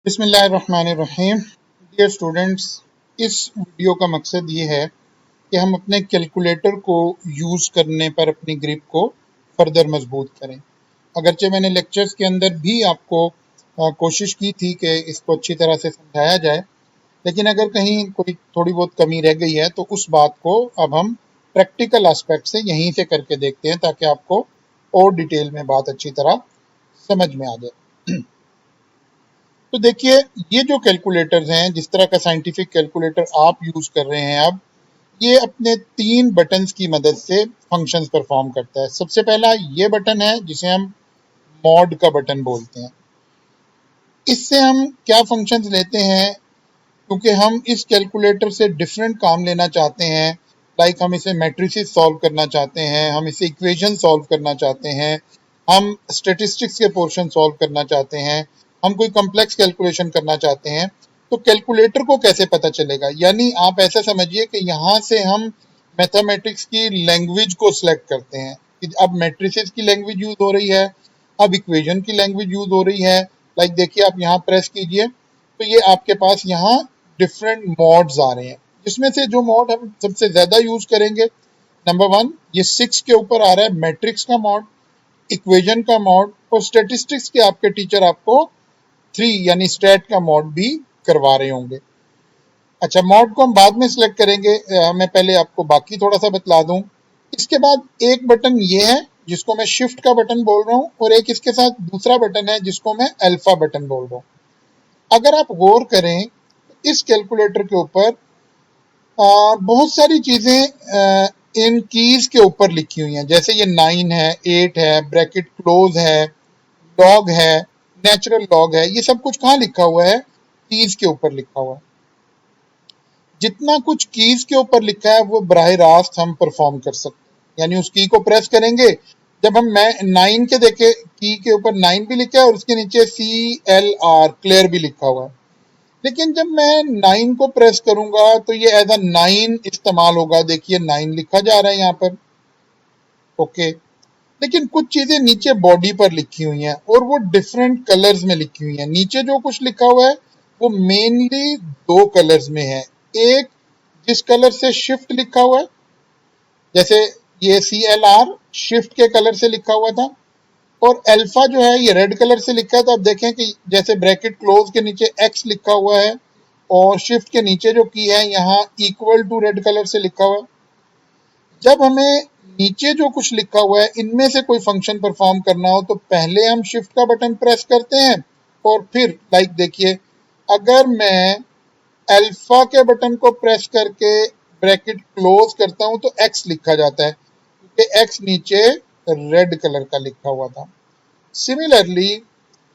बिस्मिल्लाहिर्रहमानिर्रहीम। Dear students, इस video का मकसद ये है कि हम अपने कैलकुलेटर को यूज़ करने पर अपनी ग्रिप को फर्दर मजबूत करें। अगरचे मैंने लेक्चर्स के अंदर भी आपको कोशिश की थी कि इसको अच्छी तरह से समझाया जाए, लेकिन अगर कहीं कोई थोड़ी बहुत कमी रह गई है तो उस बात को अब हम प्रैक्टिकल एस्पेक्ट से यहीं से करके देखते हैं ताकि आपको और डिटेल में बात अच्छी तरह समझ में आ जाए। तो देखिए, ये जो कैलकुलेटर्स हैं, जिस तरह का साइंटिफिक कैलकुलेटर आप यूज कर रहे हैं अब, ये अपने 3 बटन्स की मदद से फंक्शंस परफॉर्म करता है। सबसे पहला ये बटन है जिसे हम मॉड का बटन बोलते हैं। इससे हम क्या फंक्शंस लेते हैं, क्योंकि हम इस कैलकुलेटर से डिफरेंट काम लेना चाहते हैं। लाइक हम इसे मैट्रिसेस सॉल्व करना चाहते हैं, हम इसे इक्वेशन सॉल्व करना चाहते हैं, हम स्टेटिस्टिक्स के पोर्शन सॉल्व करना चाहते हैं, हम कोई कॉम्प्लेक्स कैलकुलेशन करना चाहते हैं। तो कैलकुलेटर को कैसे पता चलेगा? यानी आप ऐसा समझिए कि यहाँ से हम मैथमेटिक्स की लैंग्वेज को सिलेक्ट करते हैं कि अब मैट्रिसेस की लैंग्वेज यूज हो रही है, अब इक्वेशन की लैंग्वेज यूज हो रही है। लाइक देखिए, आप यहाँ प्रेस कीजिए तो ये आपके पास यहाँ डिफरेंट मॉड्स आ रहे हैं, जिसमें से जो मॉड हम सबसे ज्यादा यूज करेंगे, नंबर 1 ये 6 के ऊपर आ रहा है, मैट्रिक्स का मॉड, इक्वेशन का मॉड, और स्टैटिस्टिक्स के आपके टीचर आपको 3 यानी स्टैट का मॉड भी करवा रहे होंगे। अच्छा, मॉड को हम बाद में सिलेक्ट करेंगे, मैं पहले आपको बाकी थोड़ा सा बतला दूं। इसके बाद एक बटन ये है जिसको मैं शिफ्ट का बटन बोल रहा हूँ, और एक इसके साथ दूसरा बटन है जिसको मैं अल्फा बटन बोल रहा हूँ। अगर आप गौर करें, इस कैलकुलेटर के ऊपर बहुत सारी चीजें इन कीज के ऊपर लिखी हुई हैं, जैसे ये 9 है, 8 है, ब्रैकेट क्लोज है, लॉग है, नेचुरल लॉग है। ये सब कुछ कहाँ लिखा हुआ है? कीज के ऊपर लिखा हुआ है। जितना कुछ कीज के ऊपर लिखा है वो बराह रास्त हम परफॉर्म कर सकते हैं, यानी उस की को प्रेस करेंगे। जब हम 9 के देखे, की के ऊपर 9 भी लिखा है और उसके नीचे CLR क्लियर भी लिखा हुआ है, लेकिन जब मैं 9 को प्रेस करूंगा तो ये एज अ 9 इस्तेमाल होगा। देखिए 9 लिखा जा रहा है यहाँ पर, ओके। लेकिन कुछ चीजें नीचे बॉडी पर लिखी हुई हैं और वो डिफरेंट कलर्स में लिखी हुई हैं। नीचे जो कुछ लिखा हुआ है वो मेनली 2 कलर्स में है। एक जिस कलर से शिफ्ट लिखा हुआ है, जैसे ये CLR शिफ्ट के कलर से लिखा हुआ था, और अल्फा जो है ये रेड कलर से लिखा है। तो आप देखें कि जैसे ब्रैकेट क्लोज के नीचे X लिखा हुआ है और शिफ्ट के नीचे जो की है यहाँ इक्वल टू रेड कलर से लिखा हुआ है। जब हमें नीचे जो कुछ लिखा हुआ है इनमें से कोई फंक्शन परफॉर्म करना हो तो पहले हम शिफ्ट का बटन प्रेस करते हैं, और फिर लाइक देखिए, अगर मैं अल्फा के बटन को प्रेस करके ब्रैकेट क्लोज करता हूं तो X लिखा जाता है, क्योंकि X नीचे रेड कलर का लिखा हुआ था। सिमिलरली,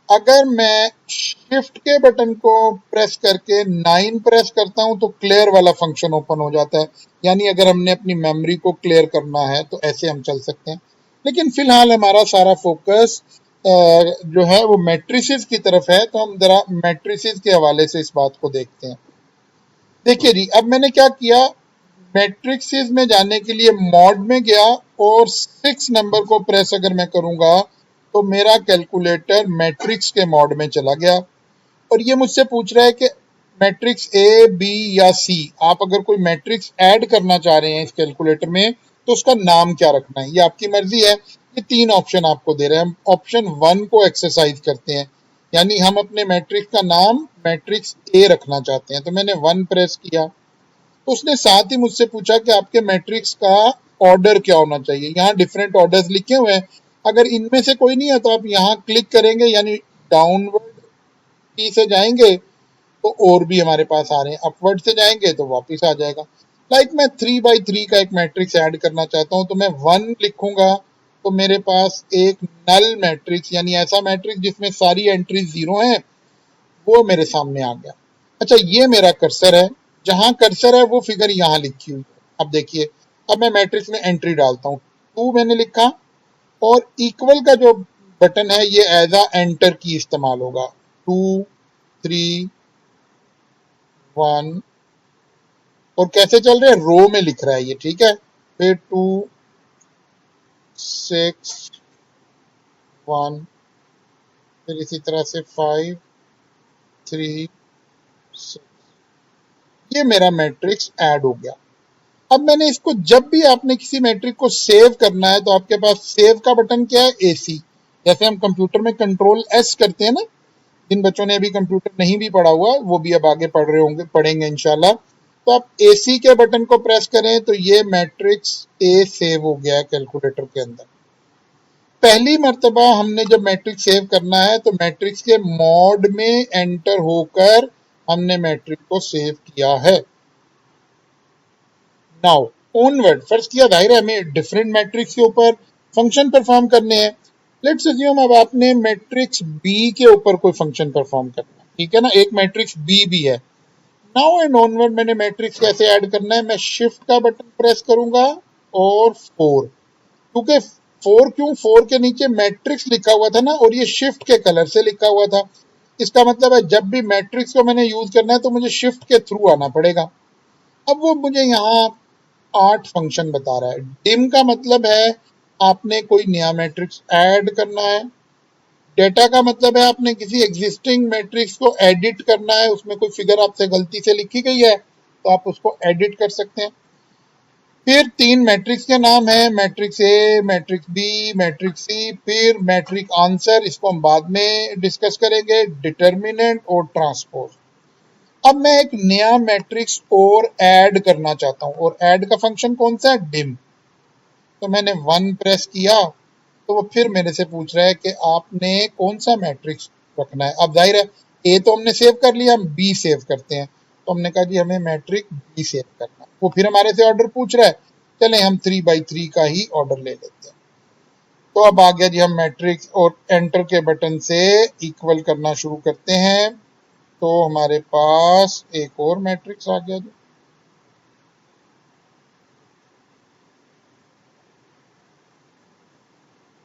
अगर मैं शिफ्ट के बटन को प्रेस करके 9 प्रेस करता हूं तो क्लियर वाला फंक्शन ओपन हो जाता है, यानी अगर हमने अपनी मेमोरी को क्लियर करना है तो ऐसे हम चल सकते हैं। लेकिन फिलहाल हमारा सारा फोकस जो है वो मैट्रिसेस की तरफ है, तो हम जरा मैट्रिसेस के हवाले से इस बात को देखते हैं। देखिए जी, अब मैंने क्या किया, मैट्रिसेस में जाने के लिए मॉड में गया और 6 नंबर को प्रेस अगर मैं करूंगा तो मेरा कैलकुलेटर मैट्रिक्स के मॉड में चला गया, और ये मुझसे पूछ रहा है कि मैट्रिक्स ए, बी या सी। आप अगर कोई मैट्रिक्स ऐड करना चाह रहे हैं इस कैलकुलेटर में तो उसका नाम क्या रखना है, ये आपकी मर्जी है। ये 3 ऑप्शन आपको दे रहे हैं, हम ऑप्शन 1 को एक्सरसाइज करते हैं, यानी हम अपने मैट्रिक्स का नाम मैट्रिक्स ए रखना चाहते हैं। तो मैंने 1 प्रेस किया, तो उसने साथ ही मुझसे पूछा कि आपके मैट्रिक्स का ऑर्डर क्या होना चाहिए। यहाँ डिफरेंट ऑर्डर्स लिखे हुए हैं, अगर इनमें से कोई नहीं है तो आप यहाँ क्लिक करेंगे, यानी डाउनवर्ड की से जाएंगे तो और भी हमारे पास आ रहे हैं, अपवर्ड से जाएंगे तो वापस आ जाएगा। लाइक मैं 3 by 3 का एक मैट्रिक्स ऐड करना चाहता हूं तो मैं 1 लिखूंगा तो मेरे पास एक नल मैट्रिक्स, यानी ऐसा मैट्रिक्स जिसमें सारी एंट्री 0 है, वो मेरे सामने आ गया। अच्छा, ये मेरा कर्सर है, जहां कर्सर है वो फिगर यहाँ लिखी हुई है। अब देखिए, अब मैं मैट्रिक्स में एंट्री डालता हूँ, 2 मैंने लिखा, और इक्वल का जो बटन है ये एज अ एंटर की इस्तेमाल होगा। 2 3 1, और कैसे चल रहे हैं, रो में लिख रहा है ये, ठीक है। फिर 2 6 1, फिर इसी तरह से 5 3 6, ये मेरा मैट्रिक्स ऐड हो गया। अब मैंने इसको, जब भी आपने किसी मैट्रिक्स को सेव करना है तो आपके पास सेव का बटन क्या है, एसी। जैसे हम कंप्यूटर में कंट्रोल एस करते हैं ना, जिन बच्चों ने अभी कंप्यूटर नहीं भी पढ़ा हुआ वो भी अब आगे पढ़ रहे होंगे, पढ़ेंगे इंशाल्लाह। तो आप एसी के बटन को प्रेस करें तो ये मैट्रिक्स ए सेव हो गया है कैलकुलेटर के अंदर। पहली मर्तबा हमने जब मैट्रिक्स सेव करना है तो मैट्रिक्स के मॉड में एंटर होकर हमने मैट्रिक्स को सेव किया है। नाउ ऑनवर्ड, फर्स्ट किया, जाहिर है हमें डिफरेंट मैट्रिक्स के ऊपर फंक्शन परफॉर्म करने हैं। लेट्स अज्यूम अब आपने मैट्रिक्स बी के ऊपर कोई फंक्शन परफॉर्म करना है, ठीक है ना, एक मैट्रिक्स बी भी है। नाउ एंड ऑनवर्ड मैंने मैट्रिक्स कैसे ऐड करना है, मैं शिफ्ट का बटन प्रेस करूंगा और 4, क्योंकि 4 क्यों, 4 के नीचे मैट्रिक्स लिखा हुआ था ना और ये शिफ्ट के कलर से लिखा हुआ था। इसका मतलब है जब भी मैट्रिक्स को मैंने यूज करना है तो मुझे शिफ्ट के थ्रू आना पड़ेगा। अब वो मुझे यहाँ 8 फंक्शन बता रहा है। डिम का मतलब है आपने कोई नया मैट्रिक्स ऐड करना है। डेटा का मतलब है आपने किसी एग्जिस्टिंग मैट्रिक्स को एडिट करना है, उसमें कोई फिगर आपसे गलती से लिखी गई है तो आप उसको एडिट कर सकते हैं। फिर 3 मैट्रिक्स के नाम है, matrix A, matrix B, matrix C, फिर मैट्रिक आंसर, इसको हम बाद में डिस्कस करेंगे, डिटर्मिनेंट और ट्रांसपोज। अब मैं एक नया मैट्रिक्स और ऐड करना चाहता हूं और ऐड का फंक्शन कौन सा है, डिम। तो मैंने 1 प्रेस किया तो वो फिर मेरे से पूछ रहा है कि आपने कौन सा मैट्रिक्स रखना है। अब जाहिर है ए तो हमने सेव कर लिया, हम बी सेव करते हैं। तो हमने कहा जी हमें मैट्रिक्स बी सेव करना है। वो फिर हमारे से ऑर्डर पूछ रहा है, चलें हम 3 by 3 का ही ऑर्डर ले लेते हैं। तो अब आ गया जी, हम मैट्रिक्स और एंटर के बटन से इक्वल करना शुरू करते हैं। तो हमारे पास एक और मैट्रिक्स आ गया जी।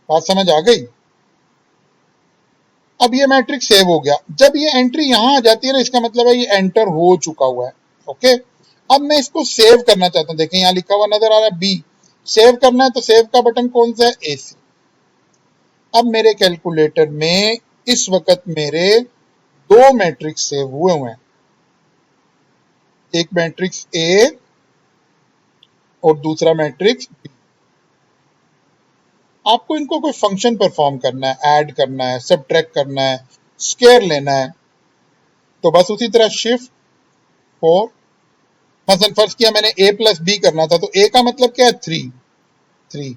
बात समझ आ गई। अब ये मैट्रिक्स सेव हो गया। जब ये एंट्री यहां आ जाती है ना, इसका मतलब है ये एंटर हो चुका हुआ है। ओके, अब मैं इसको सेव करना चाहता हूं। देखें यहां लिखा हुआ नजर आ रहा है बी। सेव करना है तो सेव का बटन कौन सा है, एसी। अब मेरे कैलकुलेटर में इस वक्त मेरे 2 मैट्रिक्स सेव हुए हुए हैं, एक मैट्रिक्स ए और दूसरा मैट्रिक्स बी। आपको इनको कोई फंक्शन परफॉर्म करना है, ऐड करना है, सब्ट्रैक्ट करना है, स्क्वायर लेना है, तो बस उसी तरह शिफ्ट 4, मसलन फर्ज किया मैंने ए प्लस बी करना था तो ए का मतलब क्या है, 3 3,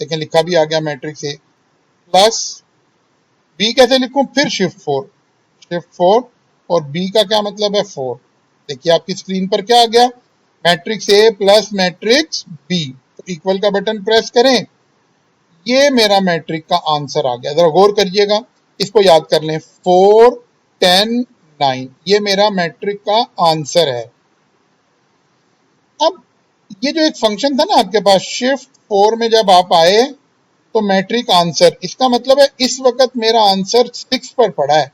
लेकिन लिखा भी आ गया मैट्रिक्स ए प्लस बी कैसे लिखूं, फिर शिफ्ट 4 और बी का क्या मतलब है, 4। देखिए आपकी स्क्रीन पर क्या आ गया, matrix A plus matrix B. तो इक्वल का बटन प्रेस करें, ये मेरा मैट्रिक का आंसर आ गया। जरा गौर करिएगा, इसको याद कर लें, 4 10 9, ये मेरा मैट्रिक का आंसर है। अब ये जो एक फंक्शन था ना आपके पास, शिफ्ट 4 में जब आप आए तो मैट्रिक आंसर, इसका मतलब है इस वक्त मेरा आंसर 6 पर पड़ा है।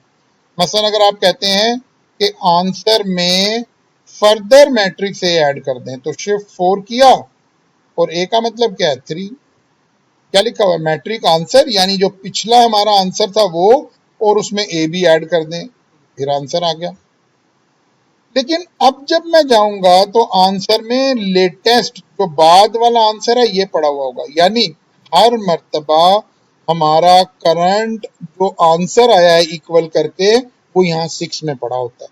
मसलन अगर आप कहते हैं कि आंसर में फर्दर मैट्रिक्स ए ऐड कर दें तो शिफ्ट 4 किया और ए का मतलब क्या है, 3। क्या लिखा हुआ है, मैट्रिक आंसर, यानी जो पिछला हमारा आंसर था वो, और उसमें ए भी ऐड कर दें, फिर आंसर आ गया। लेकिन अब जब मैं जाऊंगा तो आंसर में लेटेस्ट जो बाद वाला आंसर है ये पड़ा हुआ होगा, यानी हर मर्तबा हमारा करंट जो आंसर आया है इक्वल करके वो यहाँ 6 में पड़ा होता है।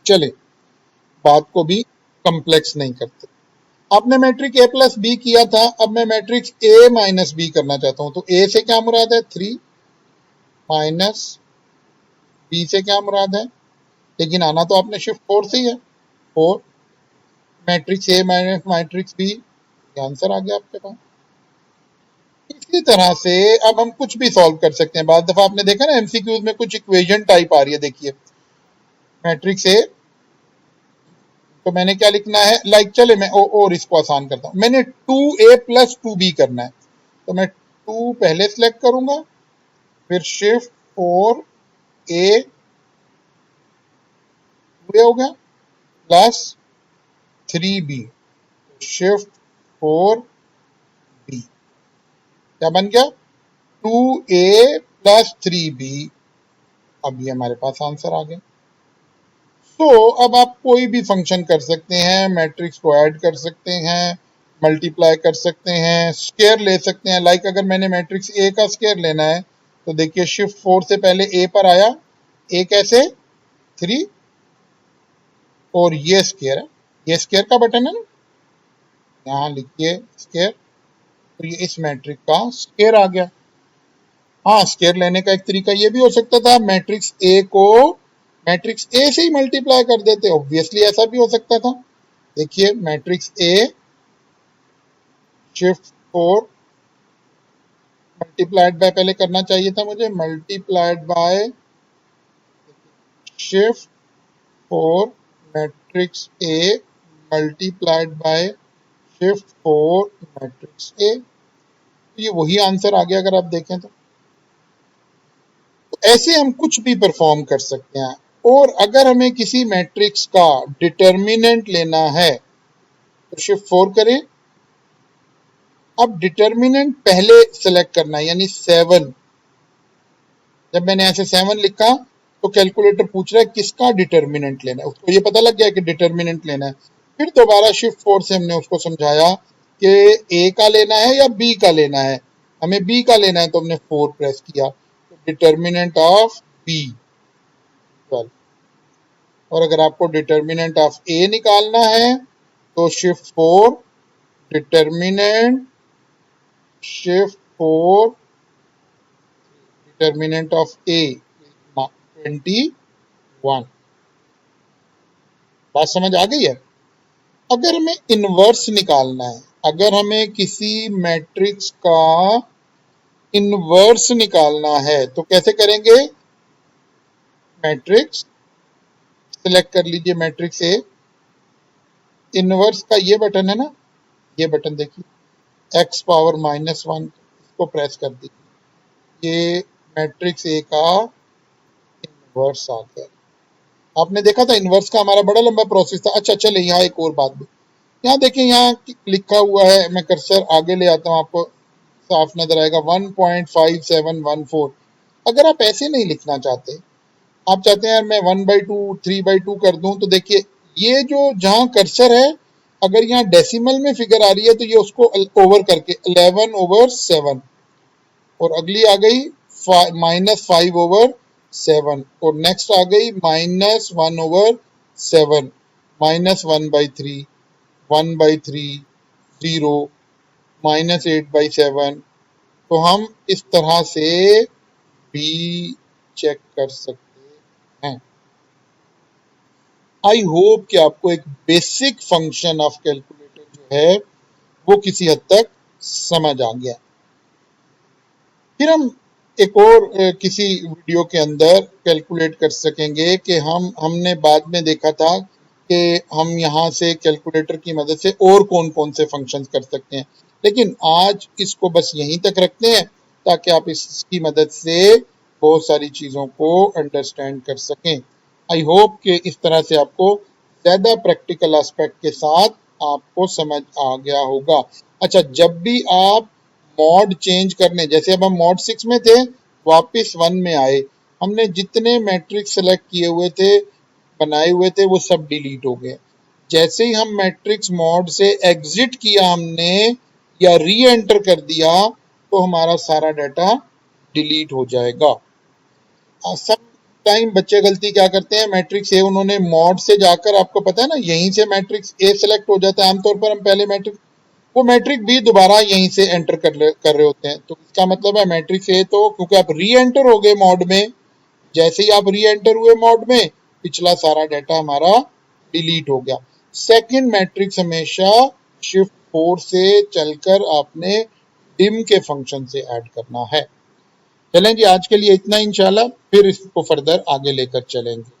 चले बात को भी कम्प्लेक्स नहीं करते। आपने मैट्रिक ए प्लस बी किया था, अब मैं मैट्रिक्स ए माइनस बी करना चाहता हूं। तो ए से क्या मुराद है, 3, माइनस बी से क्या मुराद है, लेकिन आना तो आपने शिफ्ट 4 से ही है, 4, matrix A minus matrix B, answer आ गया आपके पास। इसी तरह से अब हम कुछ भी सॉल्व कर सकते हैं। बाद दफा आपने देखा ना एमसीक्यूज में कुछ इक्वेशन टाइप आ रही है, देखिए मैट्रिक्स ए, तो मैंने क्या लिखना है, लाइक चले मैं और इसको आसान करता हूं, मैंने 2a प्लस 2b करना है। तो मैं 2 पहले सिलेक्ट करूंगा, फिर शिफ्ट 4 ए हो गया प्लस 3b, शिफ्ट 4 बी, क्या बन गया, 2a प्लस 3b अब ये हमारे पास आंसर आ गया। अब आप कोई भी फंक्शन कर सकते हैं, मैट्रिक्स को ऐड कर सकते हैं, मल्टीप्लाई कर सकते हैं, स्क्वायर ले सकते हैं। लाइक अगर मैंने मैट्रिक्स ए का स्क्वायर लेना है तो देखिए शिफ्ट 4 से पहले ए पर आया, ए कैसे 3, और ये स्क्वायर है, ये स्क्वायर का बटन है ना, यहाँ लिखिए स्क्वायर, तो ये इस मैट्रिक्स का स्क्वायर आ गया। हाँ, स्क्वायर लेने का एक तरीका ये भी हो सकता था, मैट्रिक्स ए को मैट्रिक्स ए से ही मल्टीप्लाई कर देते, ऑब्वियसली ऐसा भी हो सकता था। देखिए matrix A shift 4 multiplied by पहले करना चाहिए था मुझे, multiplied by shift 4 matrix A multiplied by shift 4 matrix ए, तो ये वही आंसर आ गया अगर आप देखें तो ऐसे हम कुछ भी परफॉर्म कर सकते हैं। और अगर हमें किसी मैट्रिक्स का डिटर्मिनेंट लेना है तो शिफ्ट 4 करें। अब डिटर्मिनेंट पहले सेलेक्ट करना है, यानी 7। जब मैंने ऐसे 7 लिखा तो कैलकुलेटर पूछ रहा है किसका डिटर्मिनेंट लेना है, उसको ये पता लग गया कि डिटर्मिनेंट लेना है। फिर दोबारा शिफ्ट 4 से हमने उसको समझाया कि ए का लेना है या बी का लेना है, हमें बी का लेना है तो हमने 4 प्रेस किया, तो डिटर्मिनेंट ऑफ बी 12। और अगर आपको डिटर्मिनेंट ऑफ ए निकालना है तो shift 4 determinant shift 4 determinant of A 21। बात समझ आ गई है। अगर हमें इनवर्स निकालना है, अगर हमें किसी मैट्रिक्स का इनवर्स निकालना है तो कैसे करेंगे, मैट्रिक्स सिलेक्ट कर लीजिए, मैट्रिक्स ए, इनवर्स का ये बटन है ना, ये बटन देखिए x पावर -1, इसको प्रेस कर दीजिए, ये मैट्रिक्स ए का इनवर्स आ गया। आपने देखा था इनवर्स का हमारा बड़ा लंबा प्रोसेस था। अच्छा चले यहाँ एक और बात भी, यहाँ देखिए यहाँ लिखा हुआ है, मैं कर्सर आगे ले आता हूँ आपको साफ नजर आएगा 1.5714। अगर आप ऐसे नहीं लिखना चाहते, आप चाहते हैं मैं 1/2 3/2 कर दूं, तो देखिए ये जो जहां कर्सर है, अगर यहाँ डेसिमल में फिगर आ रही है तो ये उसको ओवर करके 11/7, और अगली आ गई -5/7, और नेक्स्ट आ गई -1/7, -1/3, 1/3, 0, -8/7। तो हम इस तरह से भी चेक कर सकते हैं। आई होप कि आपको एक बेसिक फंक्शन ऑफ कैलकुलेटर जो है वो किसी हद तक समझ आ गया। फिर हम एक और किसी वीडियो के अंदर कैलकुलेट कर सकेंगे कि हमने बाद में देखा था कि हम यहाँ से कैलकुलेटर की मदद से और कौन कौन से फंक्शंस कर सकते हैं, लेकिन आज इसको बस यहीं तक रखते हैं ताकि आप इसकी मदद से बहुत सारी चीज़ों को अंडरस्टैंड कर सकें। आई होप कि इस तरह से आपको ज़्यादा प्रैक्टिकल एस्पेक्ट के साथ आपको समझ आ गया होगा। अच्छा, जब भी आप मॉड चेंज करने, जैसे अब हम मॉड 6 में थे, वापस 1 में आए, हमने जितने मैट्रिक्स सेलेक्ट किए हुए थे, बनाए हुए थे, वो सब डिलीट हो गए। जैसे ही हम मैट्रिक्स मॉड से एग्जिट किया हमने या री एंटर कर दिया तो हमारा सारा डाटा डिलीट हो जाएगा। सब टाइम बच्चे गलती क्या करते हैं, मैट्रिक्स ए उन्होंने मॉड से जाकर, आपको पता है ना यहीं से मैट्रिक्स ए सेलेक्ट हो जाता है, आमतौर पर हम पहले मैट्रिक्स, वो मैट्रिक भी दोबारा यहीं से एंटर कर रहे होते हैं। तो इसका मतलब है मैट्रिक्स ए तो क्योंकि आप री एंटर हो गए मॉड में, जैसे ही आप री एंटर हुए मॉड में, पिछला सारा डाटा हमारा डिलीट हो गया। सेकंड मैट्रिक्स हमेशा शिफ्ट 4 से चलकर आपने डिम के फंक्शन से ऐड करना है। चलें जी, आज के लिए इतना, इंशाल्लाह फिर इसको फर्दर आगे लेकर चलेंगे।